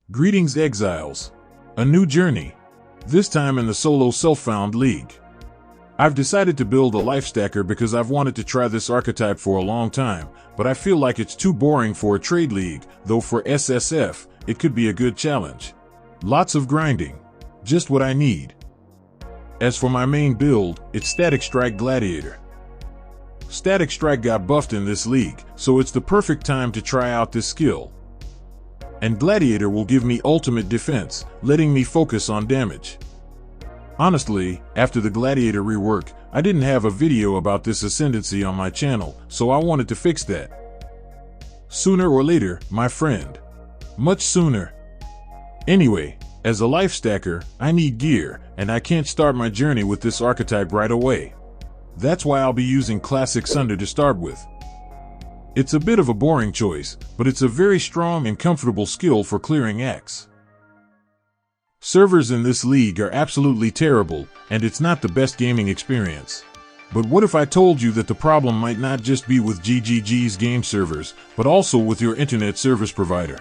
Greetings, Exiles. A new journey. This time in the solo self-found league. I've decided to build a life stacker because I've wanted to try this archetype for a long time, but I feel like it's too boring for a trade league, though for SSF, it could be a good challenge. Lots of grinding. Just what I need. As for my main build, it's Static Strike Gladiator. Static Strike got buffed in this league, so it's the perfect time to try out this skill. And Gladiator will give me ultimate defense, letting me focus on damage. Honestly, after the Gladiator rework, I didn't have a video about this ascendancy on my channel, so I wanted to fix that. Sooner or later, my friend. Much sooner. Anyway, as a life stacker, I need gear, and I can't start my journey with this archetype right away. That's why I'll be using Classic Sunder to start with. It's a bit of a boring choice, but it's a very strong and comfortable skill for clearing X. Servers in this league are absolutely terrible, and it's not the best gaming experience. But what if I told you that the problem might not just be with GGG's game servers, but also with your internet service provider?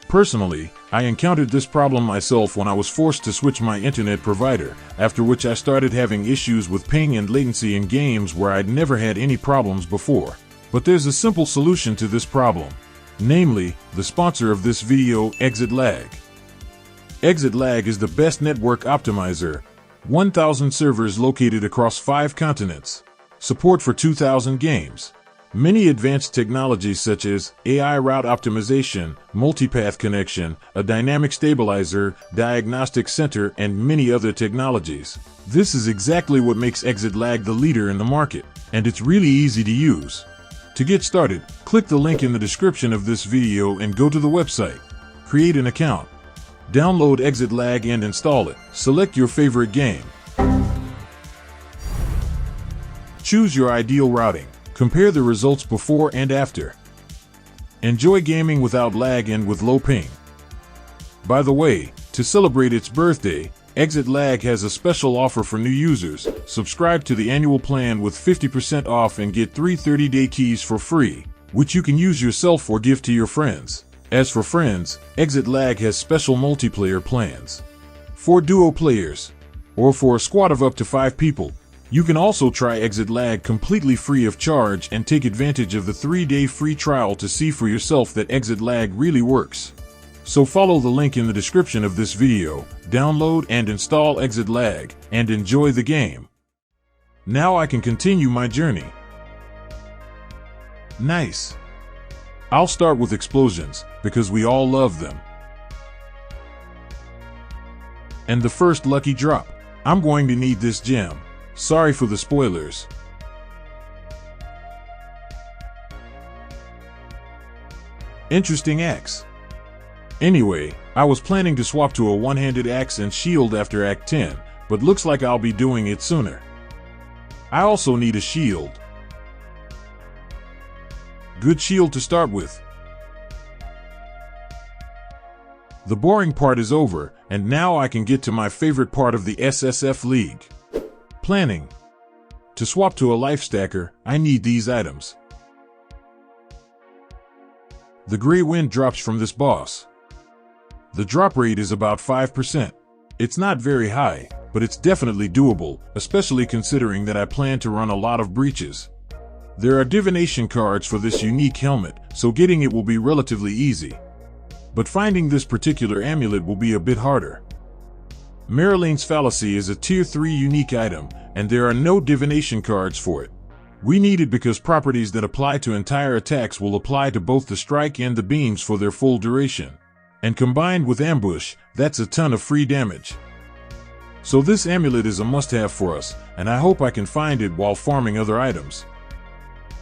Personally, I encountered this problem myself when I was forced to switch my internet provider, after which I started having issues with ping and latency in games where I'd never had any problems before. But there's a simple solution to this problem. Namely, the sponsor of this video, EXITLAG. EXITLAG is the best network optimizer. 1,000 servers located across 5 continents. Support for 2,000 games. Many advanced technologies such as AI route optimization, multipath connection, a dynamic stabilizer, diagnostic center, and many other technologies. This is exactly what makes EXITLAG the leader in the market, and it's really easy to use. To get started, click the link in the description of this video and go to the website. Create an account. Download EXITLAG and install it. Select your favorite game. Choose your ideal routing. Compare the results before and after. Enjoy gaming without lag and with low ping. By the way, to celebrate its birthday, EXITLAG has a special offer for new users. Subscribe to the annual plan with 50% off and get 3 30-day keys for free, which you can use yourself or give to your friends. As for friends, EXITLAG has special multiplayer plans. For duo players, or for a squad of up to 5 people, you can also try EXITLAG completely free of charge and take advantage of the 3-day free trial to see for yourself that EXITLAG really works. So follow the link in the description of this video, download and install EXITLAG, and enjoy the game. Now I can continue my journey. Nice. I'll start with explosions, because we all love them. And the first lucky drop. I'm going to need this gem. Sorry for the spoilers. Interesting axe. Anyway, I was planning to swap to a one-handed axe and shield after Act 10, but looks like I'll be doing it sooner. I also need a shield. Good shield to start with. The boring part is over, and now I can get to my favorite part of the SSF League. Planning. To swap to a life stacker, I need these items. The gray wind drops from this boss. The drop rate is about 5%. It's not very high, but it's definitely doable, especially considering that I plan to run a lot of breaches. There are divination cards for this unique helmet, so getting it will be relatively easy. But finding this particular amulet will be a bit harder. Marilane's Fallacy is a Tier 3 unique item, and there are no divination cards for it. We need it because properties that apply to entire attacks will apply to both the strike and the beams for their full duration. And combined with ambush, that's a ton of free damage. So this amulet is a must-have for us, and I hope I can find it while farming other items.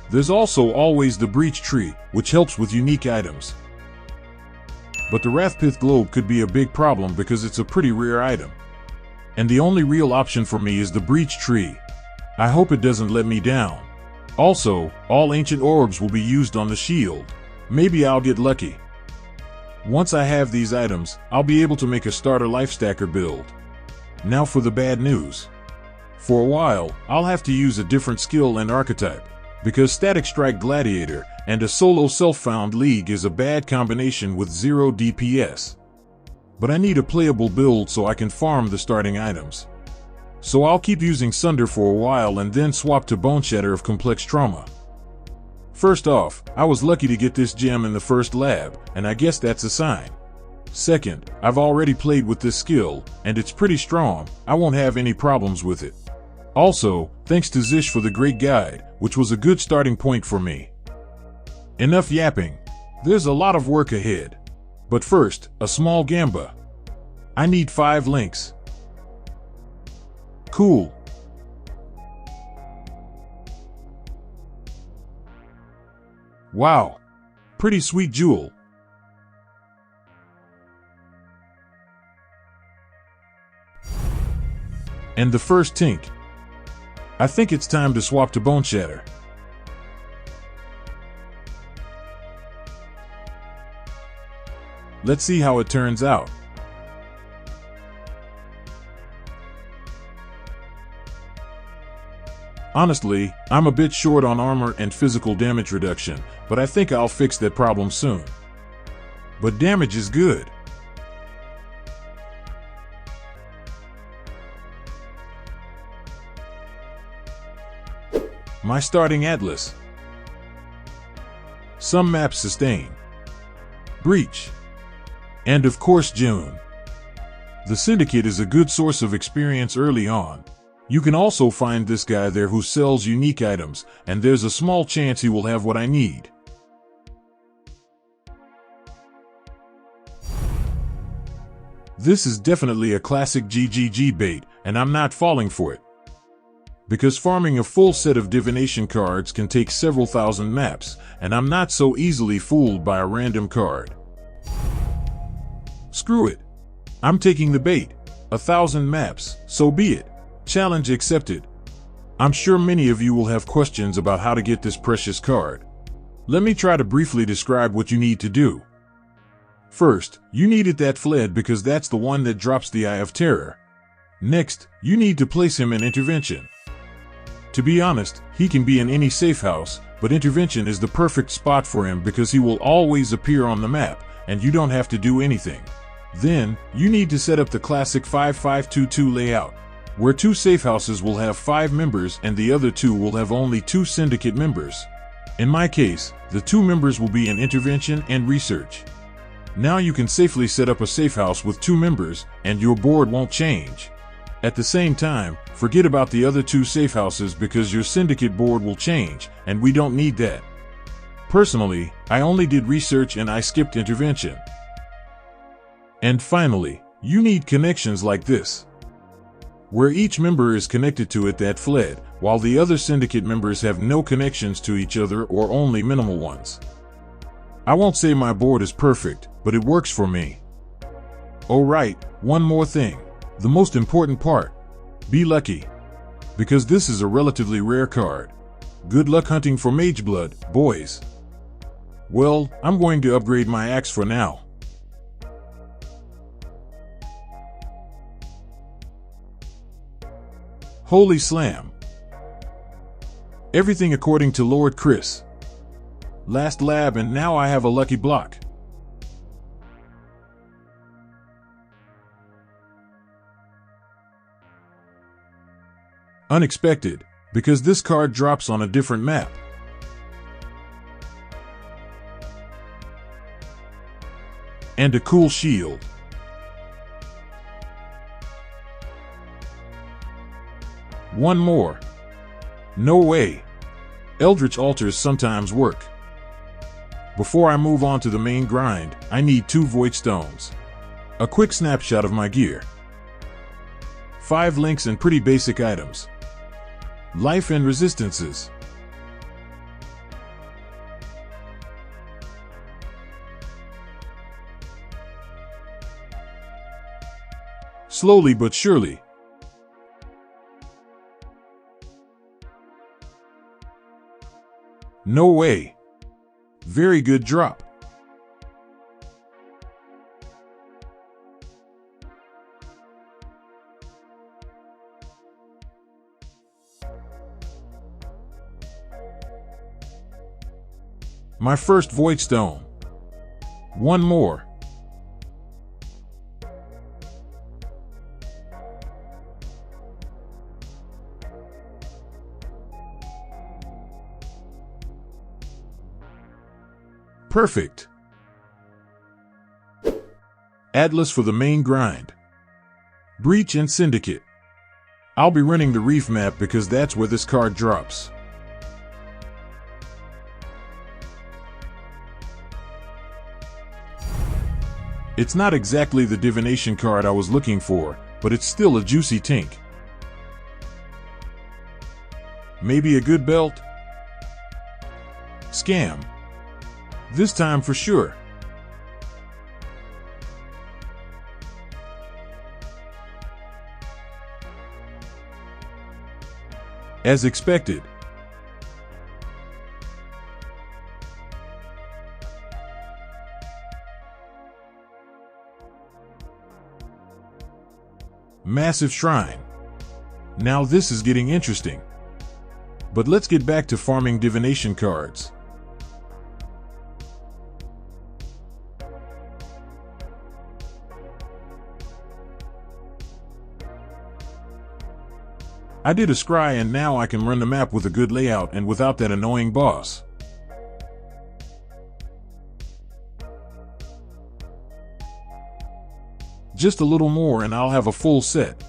There's also always the Breach Tree, which helps with unique items. But the Wrathpith Globe could be a big problem because it's a pretty rare item. And the only real option for me is the Breach Tree. I hope it doesn't let me down. Also, all ancient orbs will be used on the shield. Maybe I'll get lucky. Once I have these items, I'll be able to make a starter life stacker build. Now for the bad news. For a while, I'll have to use a different skill and archetype, because Static Strike Gladiator and a solo self-found league is a bad combination with 0 DPS. but I need a playable build so I can farm the starting items. So I'll keep using Sunder for a while and then swap to Boneshatter of Complex Trauma. First off, I was lucky to get this gem in the first lab, and I guess that's a sign. Second, I've already played with this skill, and it's pretty strong. I won't have any problems with it. Also, thanks to Zish for the great guide, which was a good starting point for me. Enough yapping. There's a lot of work ahead. But first, a small gamba. I need 5 links. Cool. Wow. Pretty sweet jewel. And the first tink. I think it's time to swap to Boneshatter. Let's see how it turns out. Honestly, I'm a bit short on armor and physical damage reduction, but I think I'll fix that problem soon. But damage is good. My starting atlas. Some maps sustain. Breach. And of course June. The Syndicate is a good source of experience early on. You can also find this guy there who sells unique items, and there's a small chance he will have what I need. This is definitely a classic GGG bait, and I'm not falling for it. Because farming a full set of divination cards can take several thousand maps, and I'm not so easily fooled by a random card. Screw it. I'm taking the bait. 1,000 maps, so be it. Challenge accepted. I'm sure many of you will have questions about how to get this precious card. Let me try to briefly describe what you need to do. First, you needed that Fled because that's the one that drops the Eye of Terror. Next, you need to place him in Intervention. To be honest, he can be in any safe house, but Intervention is the perfect spot for him because he will always appear on the map, and you don't have to do anything. Then, you need to set up the classic 5-5-2-2 layout, where 2 safe houses will have 5 members and the other 2 will have only 2 syndicate members. In my case, the 2 members will be in Intervention and Research. Now you can safely set up a safe house with 2 members, and your board won't change. At the same time, forget about the other 2 safe houses because your syndicate board will change, and we don't need that. Personally, I only did Research and I skipped Intervention. And finally, you need connections like this, where each member is connected to it that fled, while the other syndicate members have no connections to each other or only minimal ones. I won't say my board is perfect, but it works for me. Oh right, one more thing. The most important part. Be lucky. Because this is a relatively rare card. Good luck hunting for Mageblood, boys. Well, I'm going to upgrade my axe for now. Holy slam. Everything according to Lord Chris. Last lab and now I have a lucky block. Unexpected, because this card drops on a different map. And a cool shield. One more. No way. Eldritch Altars sometimes work. Before I move on to the main grind, I need 2 Void Stones. A quick snapshot of my gear. 5 links and pretty basic items. Life and resistances. Slowly but surely. No way. Very good drop. My first Void Stone. One more. Perfect. Atlas for the main grind. Breach and Syndicate. I'll be running the Reef map because that's where this card drops. It's not exactly the divination card I was looking for, but it's still a juicy tink. Maybe a good belt? Scam. This time for sure. As expected. Massive Shrine. Now this is getting interesting. But let's get back to farming divination cards. I did a scry and now I can run the map with a good layout and without that annoying boss. Just a little more and I'll have a full set.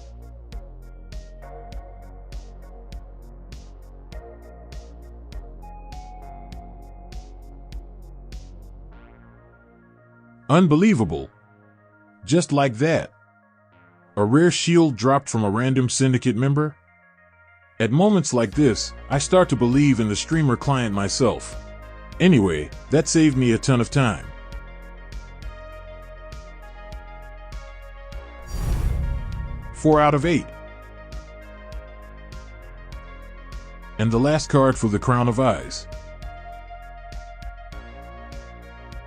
Unbelievable. Just like that. A rare shield dropped from a random syndicate member? At moments like this, I start to believe in the streamer client myself. Anyway, that saved me a ton of time. Four out of 8. And the last card for the Crown of Eyes.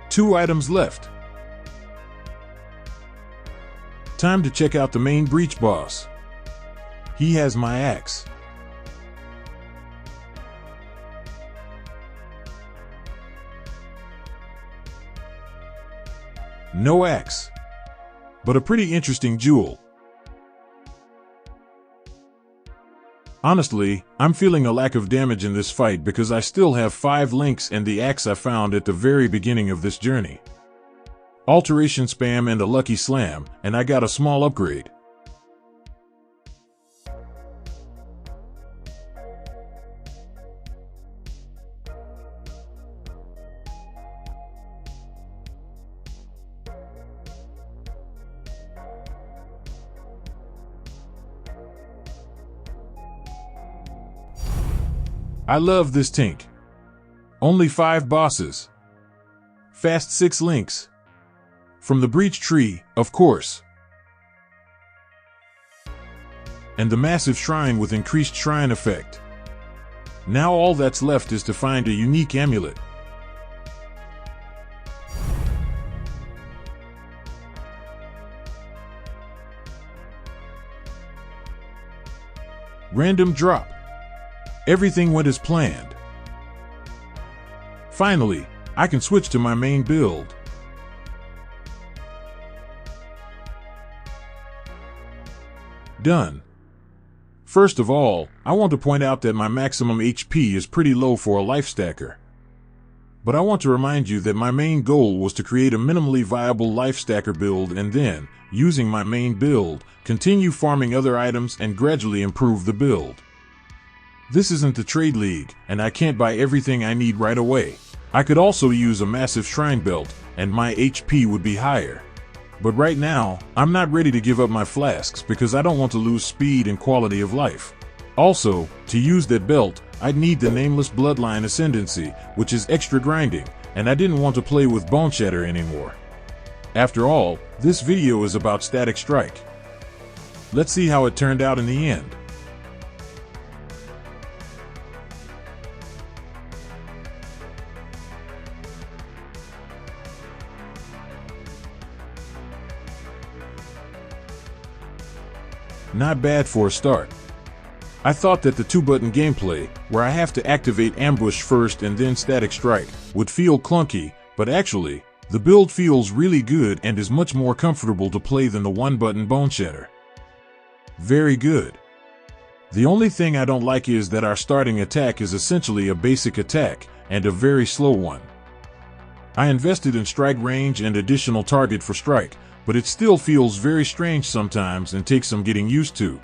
2 items left. Time to check out the main breach boss. He has my axe. No axe. But a pretty interesting jewel. Honestly, I'm feeling a lack of damage in this fight because I still have 5 links and the axe I found at the very beginning of this journey. Alteration spam and a lucky slam, and I got a small upgrade. I love this tink. Only 5 bosses. Fast 6 links. From the breach tree, of course. And the massive shrine with increased shrine effect. Now all that's left is to find a unique amulet. Random drop. Everything went as planned. Finally, I can switch to my main build. Done. First of all, I want to point out that my maximum HP is pretty low for a life stacker. But I want to remind you that my main goal was to create a minimally viable life stacker build and then, using my main build, continue farming other items and gradually improve the build. This isn't the trade league, and I can't buy everything I need right away. I could also use a massive shrine belt, and my HP would be higher. But right now, I'm not ready to give up my flasks because I don't want to lose speed and quality of life. Also, to use that belt, I'd need the Nameless Bloodline Ascendancy, which is extra grinding, and I didn't want to play with Boneshatter anymore. After all, this video is about Static Strike. Let's see how it turned out in the end. Not bad for a start. I thought that the 2-button gameplay, where I have to activate Ambush first and then Static Strike, would feel clunky, but actually, the build feels really good and is much more comfortable to play than the 1-button Boneshatter. Very good. The only thing I don't like is that our starting attack is essentially a basic attack, and a very slow one. I invested in strike range and additional target for strike, but it still feels very strange sometimes and takes some getting used to.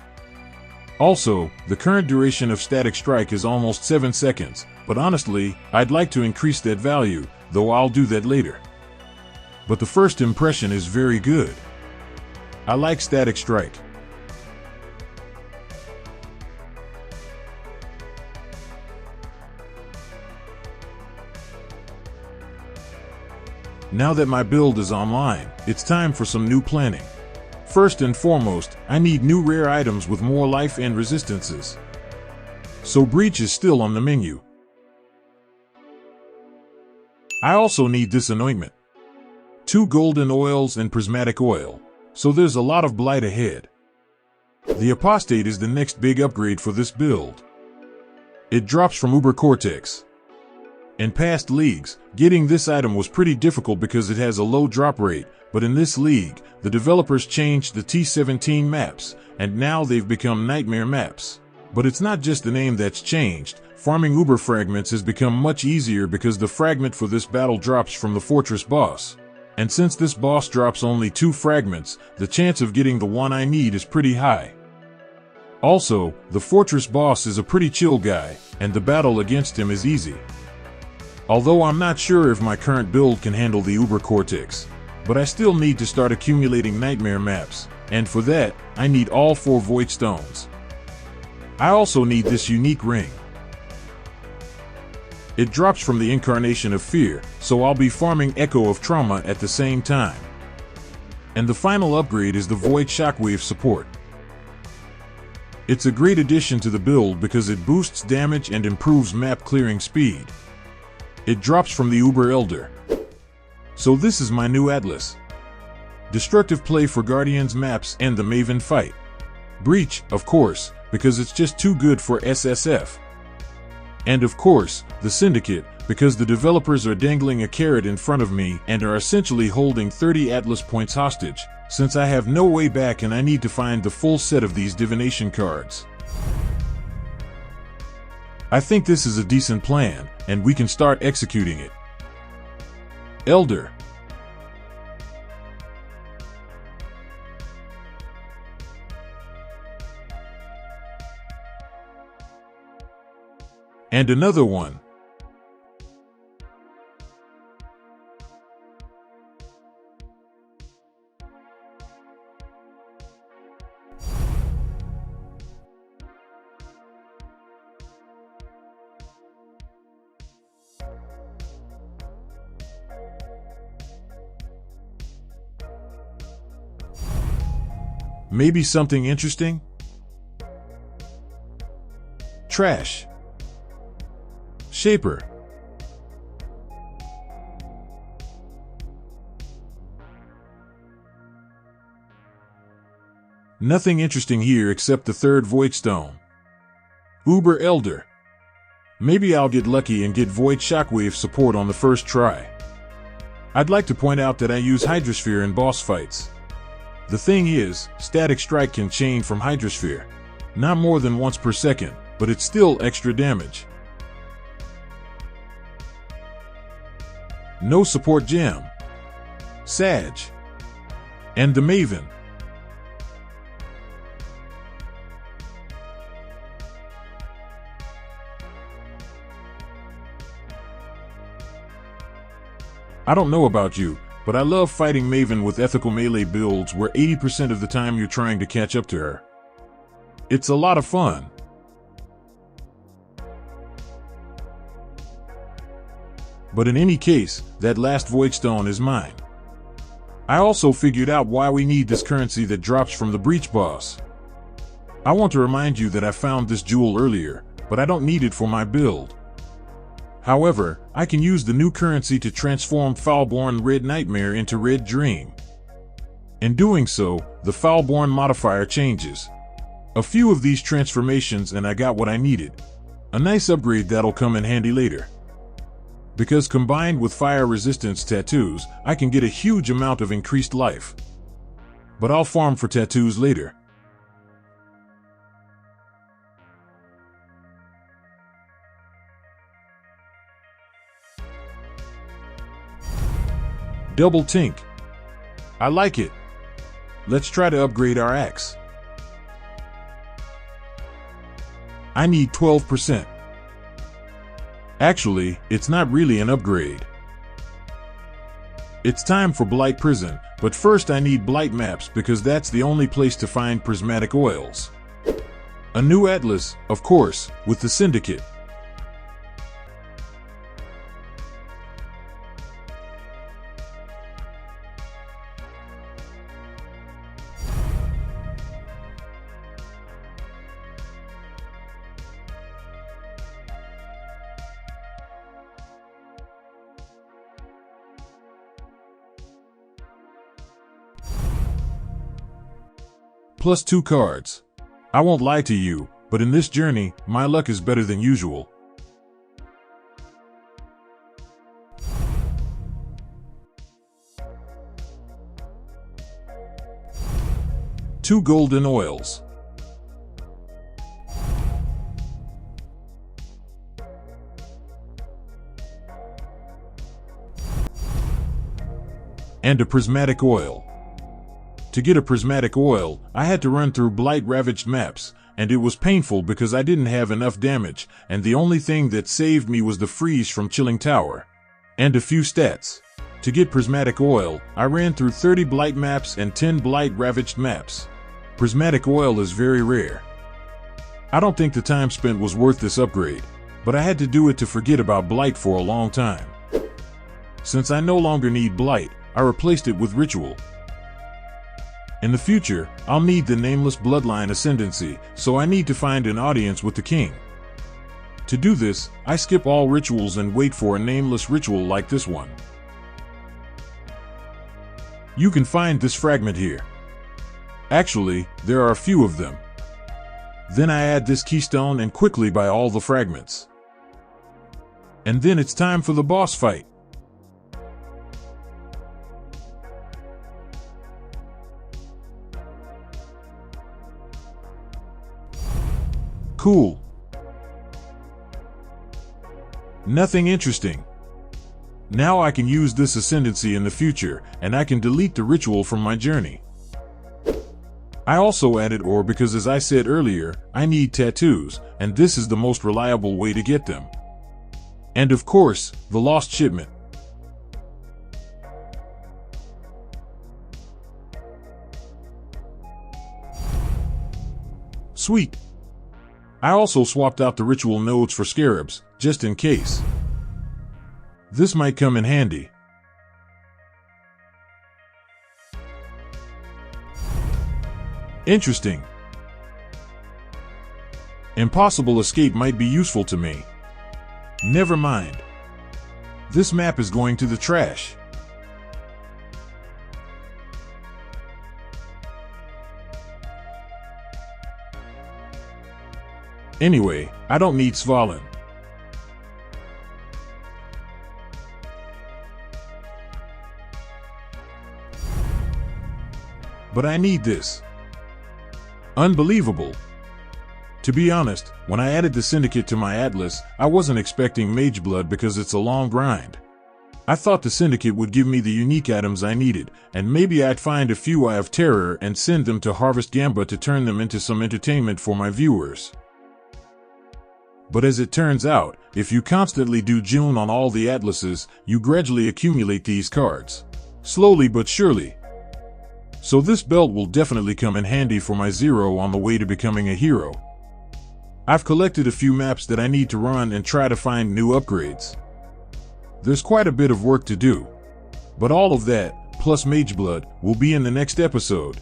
Also, the current duration of static strike is almost 7 seconds, but honestly, I'd like to increase that value, though I'll do that later. But the first impression is very good. I like static strike. Now that my build is online, it's time for some new planning. First and foremost, I need new rare items with more life and resistances. So breach is still on the menu. I also need this anointment. 2 golden oils and prismatic oil. So there's a lot of blight ahead. The apostate is the next big upgrade for this build. It drops from Uber Cortex. In past leagues, getting this item was pretty difficult because it has a low drop rate, but in this league, the developers changed the T17 maps, and now they've become nightmare maps. But it's not just the name that's changed. Farming Uber fragments has become much easier because the fragment for this battle drops from the fortress boss. And since this boss drops only 2 fragments, the chance of getting the one I need is pretty high. Also, the fortress boss is a pretty chill guy, and the battle against him is easy. Although I'm not sure if my current build can handle the Uber Cortex, but I still need to start accumulating nightmare maps, and for that, I need all 4 void stones. I also need this unique ring. It drops from the incarnation of fear, so I'll be farming Echo of Trauma at the same time. And the final upgrade is the Void Shockwave support. It's a great addition to the build because it boosts damage and improves map clearing speed. It drops from the Uber Elder. So this is my new Atlas. Destructive play for Guardians maps and the Maven fight. Breach, of course, because it's just too good for SSF. And of course, the Syndicate, because the developers are dangling a carrot in front of me and are essentially holding 30 Atlas points hostage, since I have no way back and I need to find the full set of these divination cards. I think this is a decent plan, and we can start executing it. Elder. And another one. Maybe something interesting? Trash. Shaper. Nothing interesting here except the 3rd Void Stone. Uber Elder. Maybe I'll get lucky and get Void Shockwave support on the first try. I'd like to point out that I use Hydrosphere in boss fights. The thing is, Static Strike can chain from Hydrosphere. Not more than once per second, but it's still extra damage. No support gem. Sag. And the Maven. I don't know about you, but I love fighting Maven with ethical melee builds where 80% of the time you're trying to catch up to her. It's a lot of fun. But in any case, that last Void Stone is mine. I also figured out why we need this currency that drops from the Breach boss. I want to remind you that I found this jewel earlier, but I don't need it for my build. However, I can use the new currency to transform Foulborn Red Nightmare into Red Dream. In doing so, the Foulborn modifier changes. A few of these transformations and I got what I needed. A nice upgrade that'll come in handy later. Because combined with fire resistance tattoos, I can get a huge amount of increased life. But I'll farm for tattoos later. Double tink. I like it. Let's try to upgrade our axe. I need 12%. Actually, it's not really an upgrade. It's time for Blight Prison, but first I need Blight maps because that's the only place to find prismatic oils. A new atlas, of course, with the syndicate. Plus 2 cards. I won't lie to you, but in this journey, my luck is better than usual. Two golden oils. And a prismatic oil. To get a prismatic oil, I had to run through blight-ravaged maps, and it was painful because I didn't have enough damage, and the only thing that saved me was the freeze from Chilling Tower. And a few stats. To get prismatic oil, I ran through 30 blight maps and 10 blight-ravaged maps. Prismatic oil is very rare. I don't think the time spent was worth this upgrade, but I had to do it to forget about blight for a long time. Since I no longer need blight, I replaced it with ritual. In the future, I'll need the nameless bloodline ascendancy, so I need to find an audience with the king. To do this, I skip all rituals and wait for a nameless ritual like this one. You can find this fragment here. Actually, there are a few of them. Then I add this keystone and quickly buy all the fragments. And then it's time for the boss fight. Cool. Nothing interesting. Now I can use this ascendancy in the future, and I can delete the ritual from my journey. I also added ore because, as I said earlier, I need tattoos, and this is the most reliable way to get them. And of course, the lost shipment. Sweet. I also swapped out the ritual nodes for scarabs, just in case. This might come in handy. Interesting. Impossible escape might be useful to me. Never mind. This map is going to the trash. Anyway, I don't need Svalin. But I need this. Unbelievable. To be honest, when I added the syndicate to my atlas, I wasn't expecting Mageblood because it's a long grind. I thought the syndicate would give me the unique items I needed, and maybe I'd find a few Eye of Terror and send them to Harvest Gamba to turn them into some entertainment for my viewers. But as it turns out, if you constantly do June on all the atlases, you gradually accumulate these cards. Slowly but surely. So this belt will definitely come in handy for my Zero on the way to becoming a hero. I've collected a few maps that I need to run and try to find new upgrades. There's quite a bit of work to do. But all of that, plus Mageblood, will be in the next episode.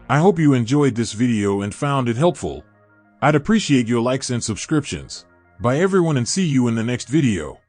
I hope you enjoyed this video and found it helpful. I'd appreciate your likes and subscriptions. Bye everyone, and see you in the next video.